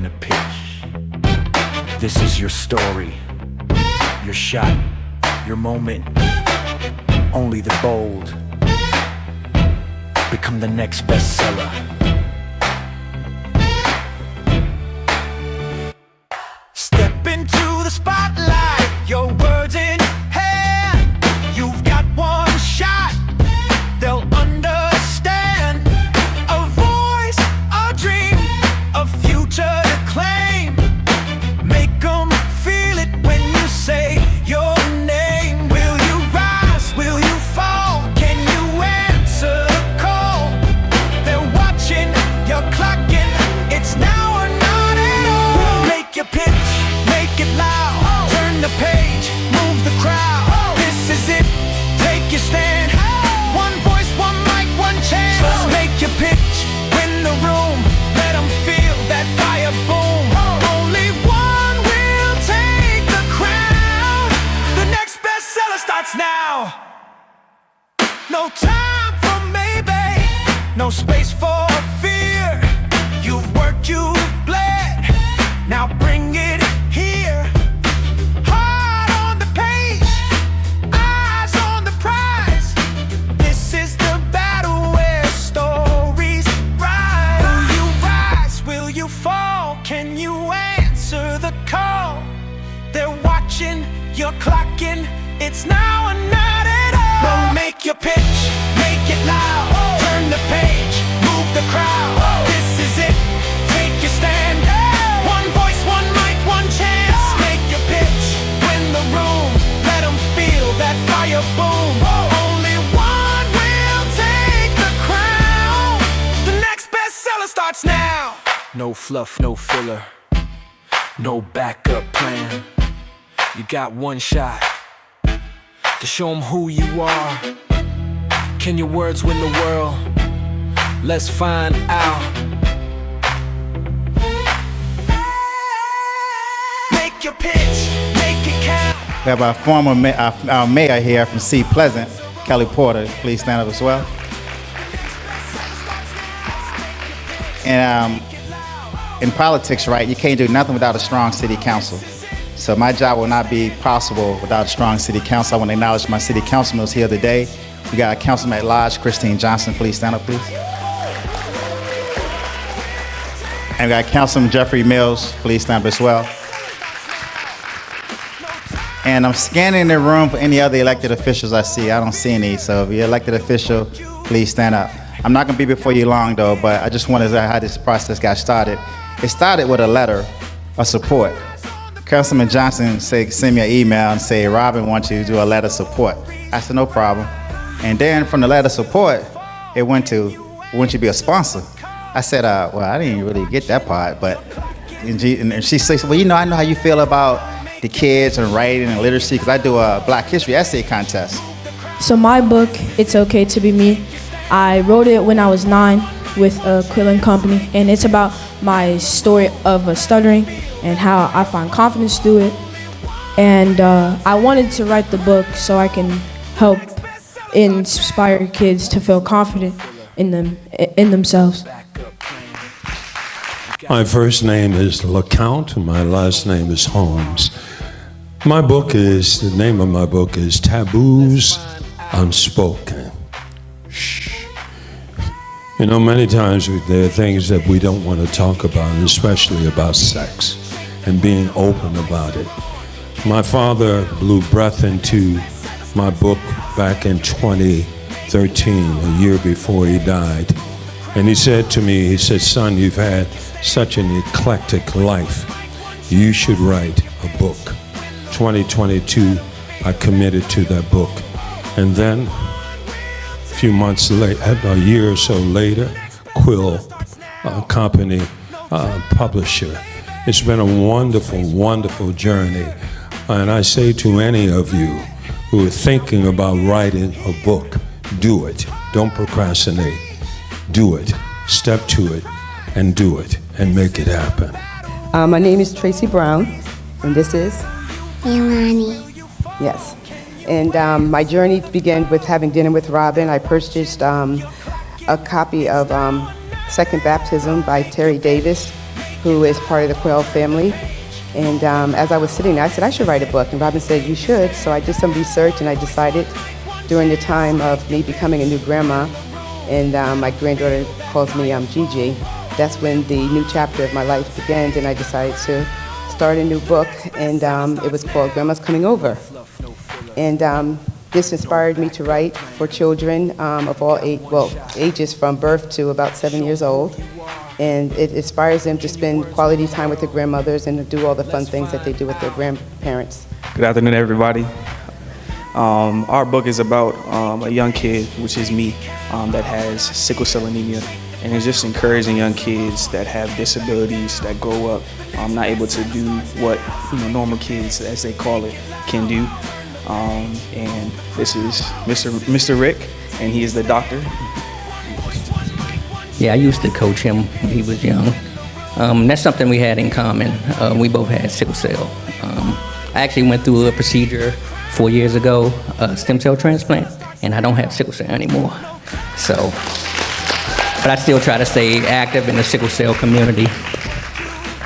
turn the pitch. This is your story, your shot, your moment. Only the bold become the next bestseller. Step into the spotlight, your words in hand. You've got one shot, they'll understand. A voice, a dream, a future to claim. Make them feel it when you say your name. Will you rise? Will you fall? Can you answer the call? They're watching, you're clocking. It's now or not at all. Make your pitch, make it loud. Turn the page, move the crowd. This is it, take your stand. One voice, one mic, one chance. Make your pitch, win the room. Let them feel that fire boom. Only one will take the crown. The next bestseller starts now. No time for maybe, no space for fear. You've worked, you've bled, now bring it here. Heart on the page, eyes on the prize. This is the battle where stories rise. Will you rise? Will you fall? Can you answer the call? They're watching, you're clocking. It's now or not at all. Well, make your pitch, make it loud. Turn the page, move the crowd. This is it, take your stand. One voice, one mic, one chance. Make your pitch, win the room. Let them feel that fire boom. Only one will take the crown. The next bestseller starts now. No fluff, no filler, no backup plan. You got one shot to show them who you are. Can your words win the world? Let's find out. Make your pitch, make it count. We have our former our mayor here from C. Pleasant, Kelly Porter. Please stand up as well. And in politics, right, you can't do nothing without a strong city council. So my job will not be possible without a strong city council. I want to acknowledge my city councilman who's here today. We got a councilman at large, Christine Johnson. Please stand up, please. And we got Councilman Jeffrey Mills. Please stand up as well. And I'm scanning the room for any other elected officials I see. I don't see any, so if you're an elected official, please stand up. I'm not gonna be before you long though, but I just wanted to say how this process got started. It started with a letter of support. Councilman Johnson send me an email and say, Robin wants you to do a letter of support. I said, no problem. And then from the letter of support, it went to, won't you be a sponsor? I said, well, I didn't really get that part, but, and she says, well, you know, I know how you feel about the kids and writing and literacy, because I do a Black History essay contest. So my book, It's Okay to Be Me, I wrote it when I was 9 with a Quillen company, and it's about my story of stuttering and how I find confidence through it. And I wanted to write the book so I can help inspire kids to feel confident in themselves. My first name is LeCount, and my last name is Holmes. My book is, the name of my book is Taboos Unspoken. Shh. You know, many times there are things that we don't want to talk about, especially about sex and being open about it. My father blew breath into my book back in 2013, a year before he died. And he said to me, he said, son, you've had such an eclectic life. You should write a book. 2022, I committed to that book. And then, a few months later, a year or so later, Quill company, publisher. It's been a wonderful, wonderful journey. And I say to any of you who are thinking about writing a book, do it. Don't procrastinate. Do it. Step to it and do it and make it happen. My name is Tracy Brown, and this is? Milani. Yes. And my journey began with having dinner with Robin. I purchased a copy of Second Baptism by Terry Davis. who is part of the Quayle family. And as I was sitting there, I said, I should write a book. And Robin said, you should. So I did some research, and I decided during the time of me becoming a new grandma, and my granddaughter calls me Gigi, that's when the new chapter of my life began, and I decided to start a new book, and it was called Grandma's Coming Over. And this inspired me to write for children of all ages from birth to about 7 years old. And it inspires them to spend quality time with their grandmothers and to do all the fun things that they do with their grandparents. Good afternoon, everybody. Our book is about a young kid, which is me, that has sickle cell anemia. And it's just encouraging young kids that have disabilities that grow up not able to do what normal kids, as they call it, can do. And this is Mr. Rick, and he is the doctor. Yeah, I used to coach him when he was young. That's something we had in common. We both had sickle cell. I actually went through a procedure 4 years ago, a stem cell transplant, and I don't have sickle cell anymore. But I still try to stay active in the sickle cell community.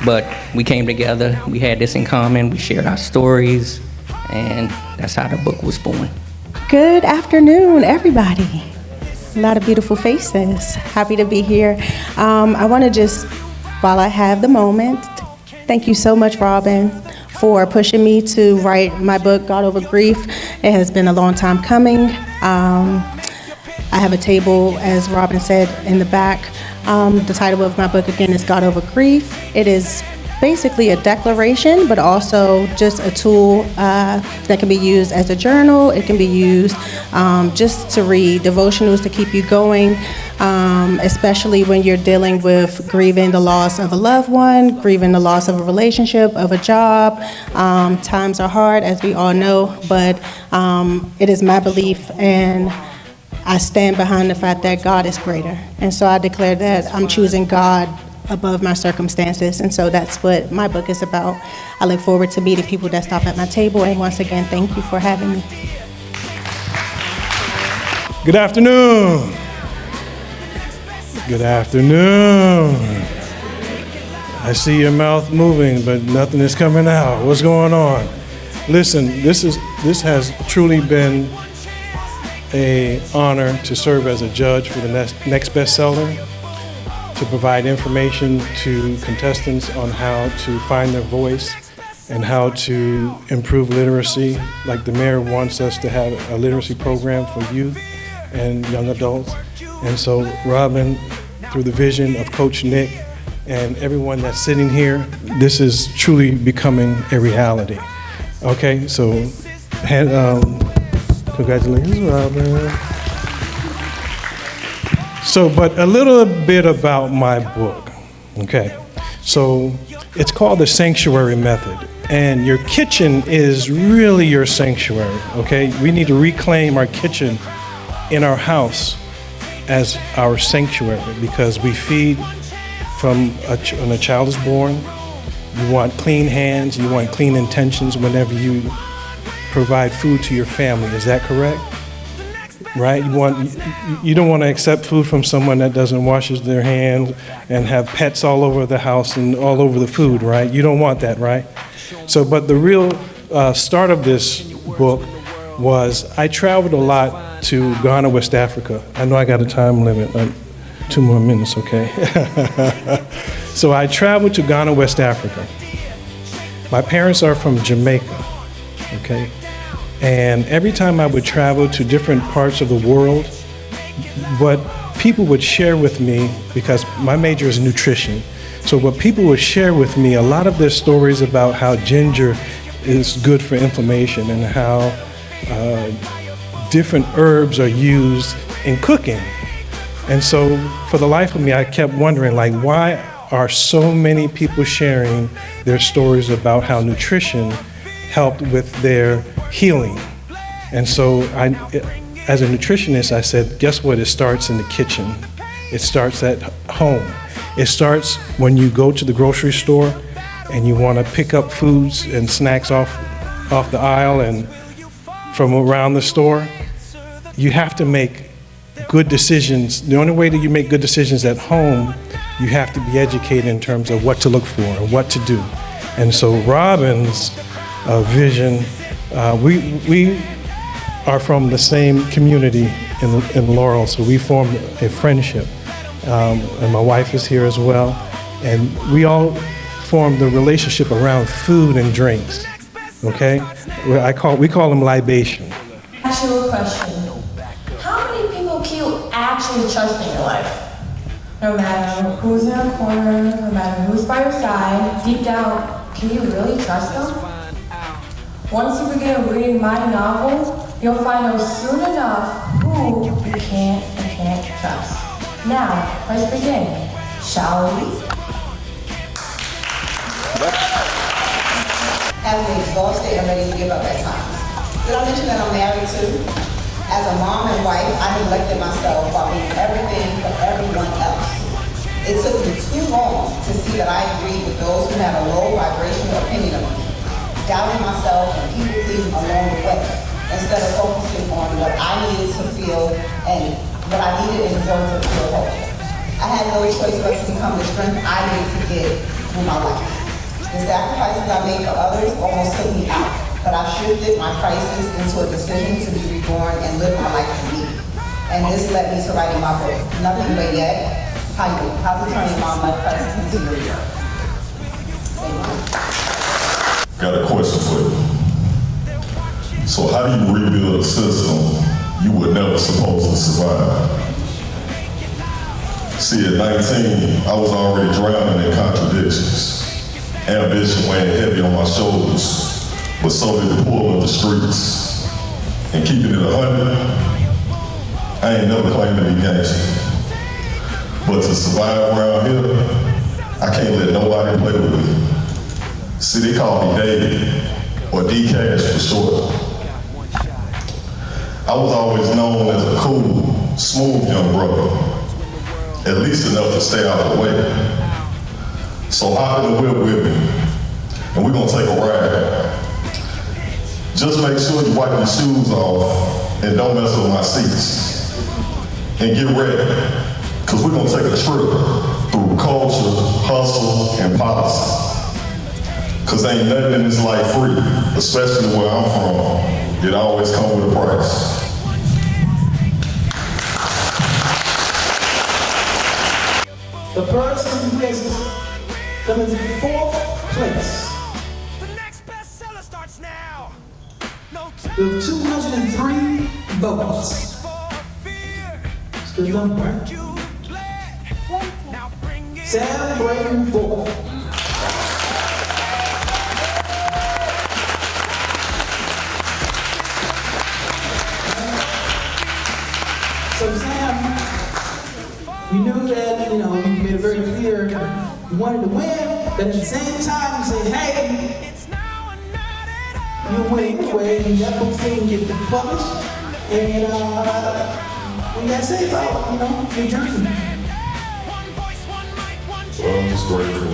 But we came together, we had this in common, we shared our stories, and that's how the book was born. Good afternoon, everybody. A lot of beautiful faces. Happy to be here. I want to just, while I have the moment, thank you so much, Robin, for pushing me to write my book, God Over Grief. It has been a long time coming. I have a table, as Robin said, in the back. The title of my book, again, is God Over Grief. It is basically a declaration, but also just a tool that can be used as a journal. It can be used just to read devotionals to keep you going, especially when you're dealing with grieving the loss of a loved one, grieving the loss of a relationship, of a job. Times are hard, as we all know, but it is my belief, and I stand behind the fact that God is greater. And so I declare that I'm choosing God above my circumstances, and so that's what my book is about. I look forward to meeting people that stop at my table, and once again, thank you for having me. Good afternoon. Good afternoon. I see your mouth moving, but nothing is coming out. What's going on? Listen, this has truly been an honor to serve as a judge for the next bestseller, to provide information to contestants on how to find their voice and how to improve literacy. Like the mayor wants us to have a literacy program for youth and young adults. And so Robin, through the vision of Coach Nick and everyone that's sitting here, this is truly becoming a reality. Okay, so congratulations, Robin. So, but a little bit about my book, okay? So, it's called the Sanctuary Method, and your kitchen is really your sanctuary, okay? We need to reclaim our kitchen in our house as our sanctuary, because we feed from when a child is born. You want clean hands, you want clean intentions whenever you provide food to your family. Is that correct? Right? You don't want to accept food from someone that doesn't wash their hands and have pets all over the house and all over the food, right? You don't want that, right? So, but the real start of this book was I traveled a lot to Ghana, West Africa. I know I got a time limit, 2 more minutes, okay? So I traveled to Ghana, West Africa. My parents are from Jamaica, okay? And every time I would travel to different parts of the world, what people would share with me, because my major is nutrition, so what people would share with me, a lot of their stories about how ginger is good for inflammation and how different herbs are used in cooking. And so for the life of me, I kept wondering, like, why are so many people sharing their stories about how nutrition helped with their healing? And so as a nutritionist, I said, guess what? It starts in the kitchen. It starts at home. It starts when you go to the grocery store and you want to pick up foods and snacks off the aisle and from around the store. You have to make good decisions. The only way that you make good decisions at home you have to be educated in terms of what to look for and what to do. And so Robin's vision, we are from the same community in Laurel, so we formed a friendship. And my wife is here as well. And we all formed a relationship around food and drinks, okay? We call them libation. Ask you a question. How many people can you actually trust in your life? No matter who's in a corner, no matter who's by your side, deep down, can you really trust them? Once you begin reading my novel, you'll find out soon enough who you can and can't trust. Now, let's begin, shall we? Having exhausted and ready to give up at times. Did I mention that I'm married too? As a mom and wife, I neglected myself while being everything for everyone else. It took me too long to see that I agreed with those who had a low vibrational opinion of me, doubting myself and people-pleasing along the way, instead of focusing on what I needed to feel and what I needed and deserved to feel whole. I had no choice but to become the strength I needed to get through my life. The sacrifices I made for others almost took me out, but I shifted my crisis into a decision to be reborn and live my life to me. And this led me to writing my book, Nothing But Yet, how to turn your mom life crisis into your real. Got a question for you. So how do you rebuild a system you were never supposed to survive? See, at 19, I was already drowning in contradictions. Ambition weighing heavy on my shoulders, but so did the pull of the streets. And keeping it 100, I ain't never claimed to be gangster. But to survive around here, I can't let nobody play with me. See, they call me David, or D-Cash for short. I was always known as a cool, smooth young brother, at least enough to stay out of the way. So hop in the whip with me, and we're gonna take a ride. Just make sure you wipe your shoes off and don't mess with my seats. And get ready, because we're gonna take a trip through culture, hustle, and policy. Because ain't nothing in this life free, especially where I'm from. It always comes with a price. The person who is coming in fourth place The next bestseller starts now. No with 203 votes. It's good number, right? Sam Braden fourth. So Sam, you knew that, you made it very clear you wanted to win, but at the same time you say, hey, you win anyway, and that book didn't get published, and when that say about, your journey. Well, I'm just grateful.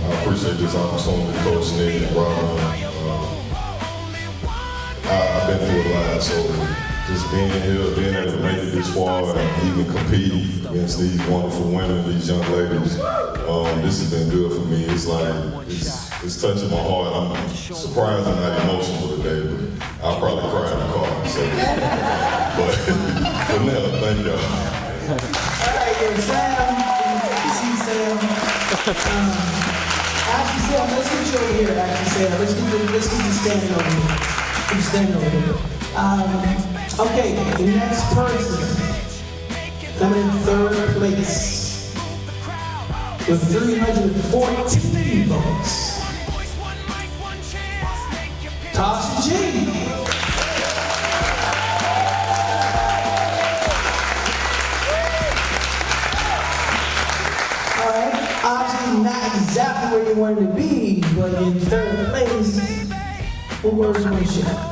I appreciate this opportunity, Coach Nick and Robin. I've been through a lot, so just being here, being able to make it this far, and even compete against these wonderful women, these young ladies, this has been good for me. It's like, it's touching my heart. I'm surprised I'm not emotional today, but I'll probably cry in the car. So. But for now, thank y'all. All right, then Sam, you see Sam. Actually, Sam, let's get you over here. Actually, Sam, let's get you standing over here. You standing over here. Okay, the next person coming in third place with 314 votes. Tasha G. All right, obviously not exactly where you wanted to be, but in third place, what words want to share?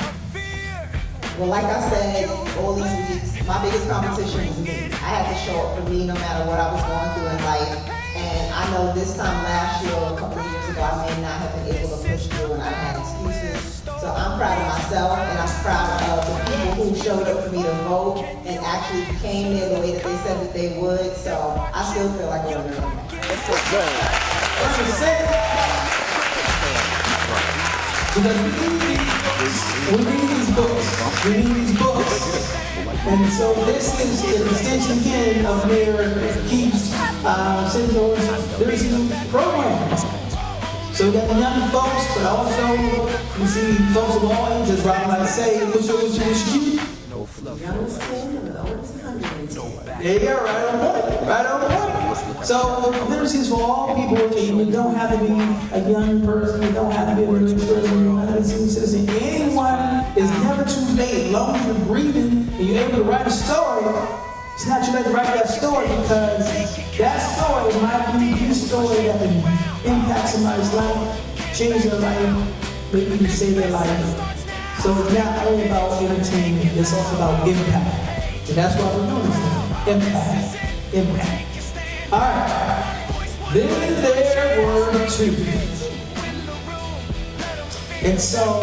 Well, like I said, all these weeks, my biggest competition was me. I had to show up for me no matter what I was going through in life. And I know this time last year or a couple of years ago, I may not have been able to push through and I had excuses. So I'm proud of myself and I'm proud of the people who showed up for me to vote and actually came there the way that they said that they would. So I still feel like a winner. That's so good. That's what I'm saying. Because we need these books. And so this is an extension again of their Keeps Sentinel's literacy program. So we got the young folks, but also we see folks of all ages, right? Like say, what's your key? No fluff. Youngest 10 and the oldest 100. Yeah, right on point. Right on point. So literacy is for all people. You don't have to be a young person. You don't have to be a rich person. You don't have to be a senior citizen. Anyone is never too late. As long as you're breathing and you're able to write a story, it's not too late to write that story because that story might be the story that can impact somebody's life, change their life, maybe even save their life. So it's not only about entertainment, it's also about impact. And that's why we're doing this thing. Impact. Alright. Then there were two. And so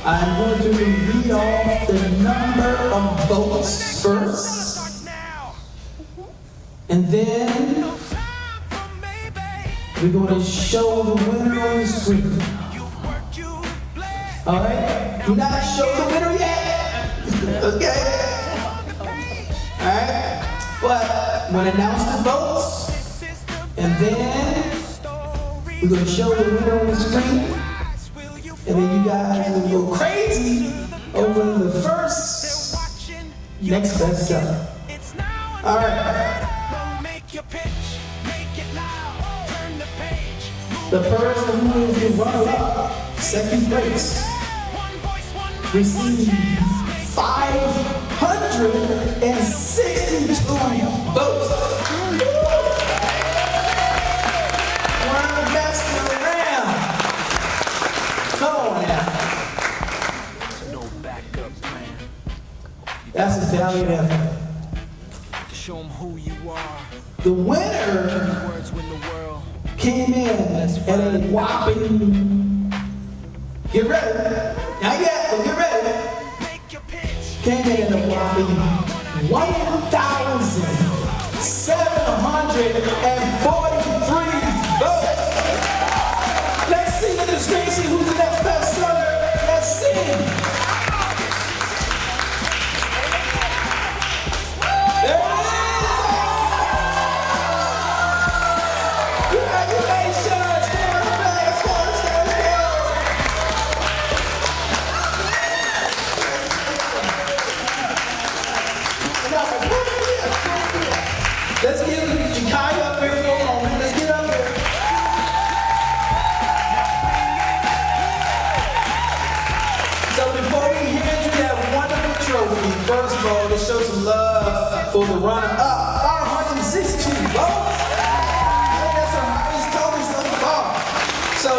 I'm going to read off the number of votes first. And then we're going to show the winner on the screen. Alright? We're not show the winner yet. Okay? Alright? But I'm going to announce the votes. And then we're going to show the winner on the screen. And then you guys will go crazy over the first next bestseller. Alright. The person who is the runner-up, second place, received 562 votes. One of the best around. Come on now. No backup plan. That's a valiant effort. Show them who you are. The winner came in at a whopping, get ready, not yet, but get ready, came in at a whopping 1,743 votes. Let's see in the screen, see who's the next bestseller. Let's see. There it is. Let's get Jakai up here for a moment. Let's get up here. So before we hand you that wonderful trophy, first of all, let's show some love for the runner-up. 562 votes. That's the highest total so far. So,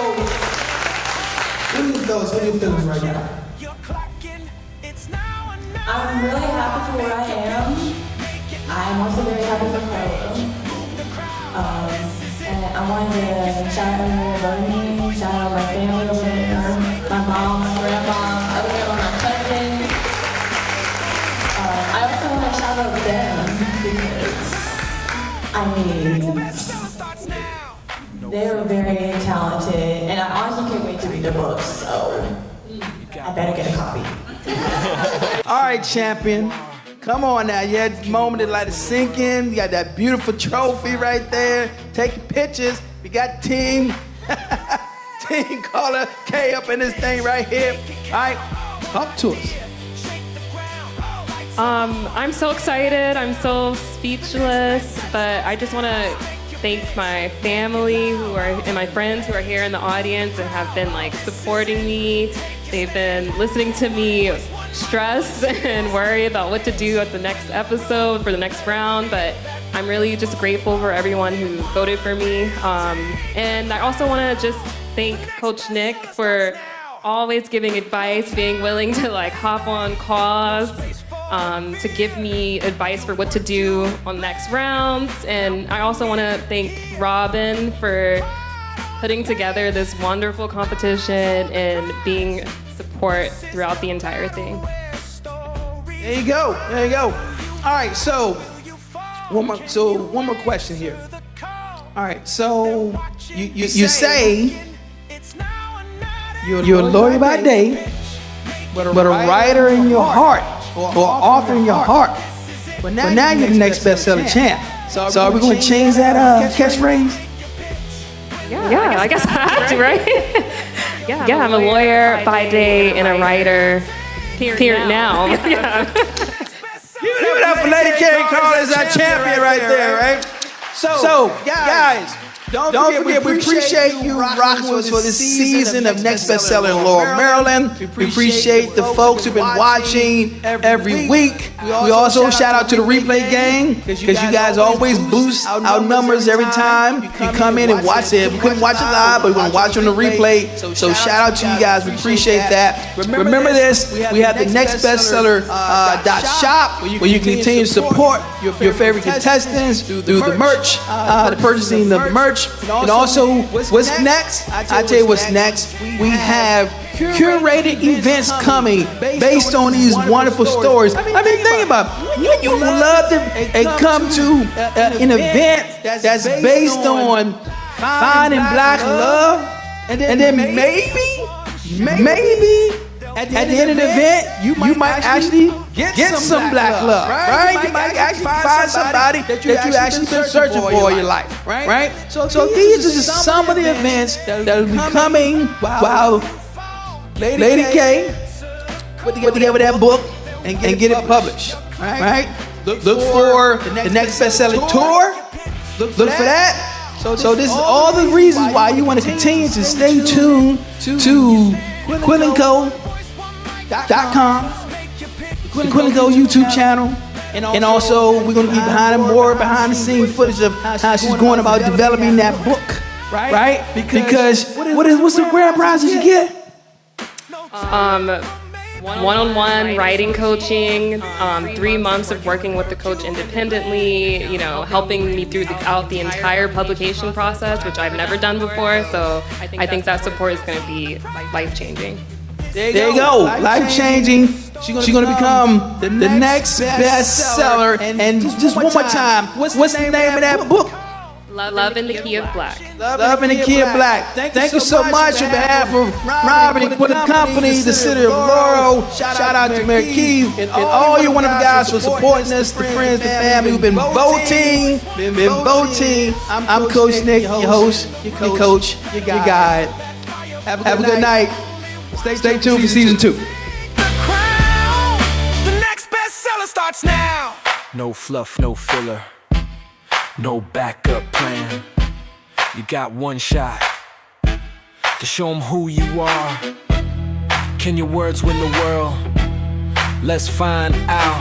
what are your thoughts? What are your feelings right now? I'm really happy for where I am. I'm also very happy for Carlo. And I wanted to shout out everyone voting me, shout out my family over there, my mom, my grandma, over there, my cousin. I also want to shout out them because, they were very talented, and I honestly can't wait to read their books, so I better get a copy. All right, champion. Come on now, you had a moment to let it sink in. You got that beautiful trophy right there. Taking pictures. We got Team Caller K up in this thing right here. All right, talk to us. I'm so excited. I'm so speechless. But I just want to thank my family and my friends who are here in the audience and have been like supporting me. They've been listening to me stress and worry about what to do at the next episode for the next round, but I'm really just grateful for everyone who voted for me. And I also want to just thank Coach Nick for always giving advice, being willing to like hop on calls to give me advice for what to do on the next rounds. And I also want to thank Robin for putting together this wonderful competition and being support throughout the entire thing. There you go. There you go. All right. So one more question here. All right. So you say you're a lawyer by day, but a writer in your heart, or author in your heart. But now you're the next bestseller champ. So are we going to change that catchphrase? Yeah, I guess I have to, right? Yeah, I'm a lawyer by day and a writer here now. Yeah. Give it up for Lady Carrie Collins, our champion right there, right? So guys, don't forget, we appreciate you rocking with us for this season of Next Bestseller in Laurel, Maryland. We appreciate the folks who've been watching every week. We also shout out to the replay gang, because you guys always boost our numbers every time you come in and watch it. We couldn't watch it live, but we're going to watch it on the replay. So shout out to you guys. We appreciate that. Remember this, we have the Next Bestseller .shop, where you can continue to support your favorite contestants through the merch, the purchasing of the merch. And also, what's next? I tell you what's next. We have curated events coming based on these wonderful stories. I mean, think about it. You would love to come to an event that's based on finding black love, and then maybe at the end of the event, you might actually get some black love, right? You might actually find somebody that you actually been searching for in your life, right? So these are just some of the events that will be coming while Lady K put together that book and get it published, right? Look for the Next Bestseller Tour. Look for that. So this is all the reasons why you want to continue to stay tuned to QuillNCo.com, the QuillNCo YouTube channel, and also we're going to be behind the scene footage of how she's going about developing that book, right? Because what's the grand prizes you get? One-on-one writing coaching, 3 months of working with the coach independently, helping me throughout the entire publication process, which I've never done before. So I think that support is going to be life-changing. There you go, life-changing. She's going to become the next bestseller. And just one more time, what's the name of that book? Love in the Key of Black. Love in the Key of Black. Thank you so much on behalf of Robert and the company, the city of Laurel. Shout out to Mayor Keith and all you wonderful guys for supporting us, the friends, the family who've been voting. I'm Coach Nick, your host, your coach, your guide. Have a good night. Stay tuned for season 2. The next bestseller starts now. No fluff, no filler. No backup plan. You got one shot to show them who you are. Can your words win the world? Let's find out.